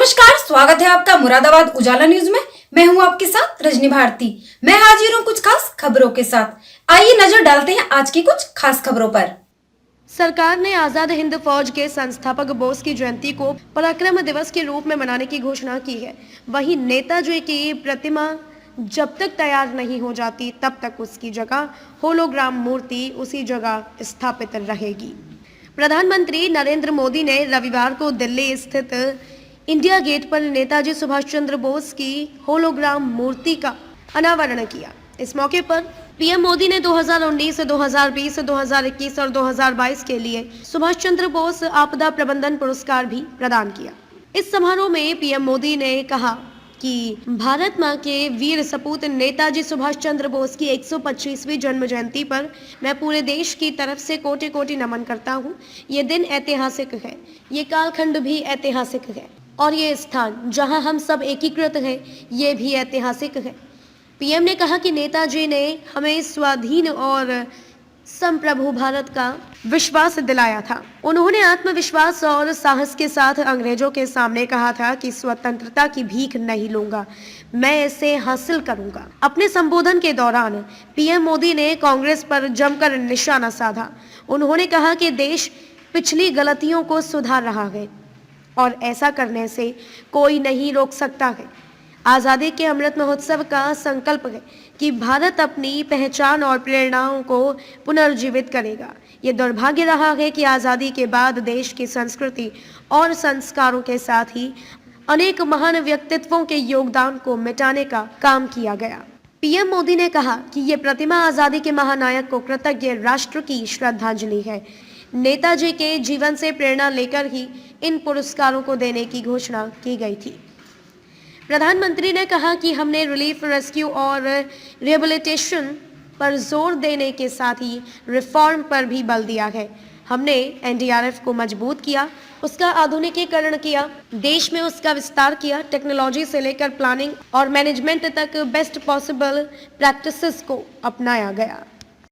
नमस्कार, स्वागत है आपका मुरादाबाद उजाला न्यूज में। मैं हूं आपके साथ रजनी भारती। मैं हाजिर हूं कुछ खास खबरों के साथ। आइए नजर डालते हैं आज की कुछ खास खबरों पर। सरकार ने आजाद हिंद फौज के संस्थापक बोस की जयंती को पराक्रम दिवस के रूप में मनाने की घोषणा की है। वहीं नेताजी की प्रतिमा जब तक तैयार नहीं हो जाती तब तक उसकी जगह होलोग्राम मूर्ति उसी जगह स्थापित रहेगी। प्रधानमंत्री नरेंद्र मोदी ने रविवार को दिल्ली स्थित इंडिया गेट पर नेताजी सुभाष चंद्र बोस की होलोग्राम मूर्ति का अनावरण किया। इस मौके पर पीएम मोदी ने 2019, 2020, 2021 और 2022 के लिए सुभाष चंद्र बोस आपदा प्रबंधन पुरस्कार भी प्रदान किया। इस समारोह में पीएम मोदी ने कहा कि भारत मां के वीर सपूत नेताजी सुभाष चंद्र बोस की 125वीं जन्म जयंती पर मैं पूरे देश की तरफ से कोटि कोटि नमन करता हूं। ये दिन ऐतिहासिक है, ये कालखंड भी ऐतिहासिक है और ये स्थान जहां हम सब एकीकृत हैं ये भी ऐतिहासिक है। पीएम ने कहा कि नेताजी ने हमें स्वाधीन और संप्रभु भारत का विश्वास दिलाया था। उन्होंने आत्मविश्वास और साहस के साथ अंग्रेजों के सामने कहा था कि स्वतंत्रता की भीख नहीं लूंगा, मैं इसे हासिल करूंगा। अपने संबोधन के दौरान पीएम मोदी ने कांग्रेस पर जमकर निशाना साधा। उन्होंने कहा कि देश पिछली गलतियों को सुधार रहा है और ऐसा करने से कोई नहीं रोक सकता है। आज़ादी के अमृत महोत्सव का संकल्प है कि भारत अपनी पहचान और प्रेरणाओं को पुनर्जीवित करेगा। ये दुर्भाग्य रहा है कि आज़ादी के बाद देश की संस्कृति और संस्कारों के साथ ही अनेक महान व्यक्तित्वों के योगदान को मिटाने का काम किया गया। पीएम मोदी ने कहा कि ये प्रतिमा आज़ादी के महानायक को कृतज्ञ राष्ट्र की श्रद्धांजलि है। नेताजी के जीवन से प्रेरणा लेकर ही इन पुरस्कारों को देने की घोषणा की गई थी। प्रधानमंत्री ने कहा कि हमने रिलीफ, रेस्क्यू और रिहेबिलिटेशन पर जोर देने के साथ ही रिफॉर्म पर भी बल दिया है। हमने एनडीआरएफ को मजबूत किया, उसका आधुनिकीकरण किया, देश में उसका विस्तार किया, टेक्नोलॉजी से लेकर प्लानिंग और मैनेजमेंट तक बेस्ट पॉसिबल प्रैक्टिसेस को अपनाया गया।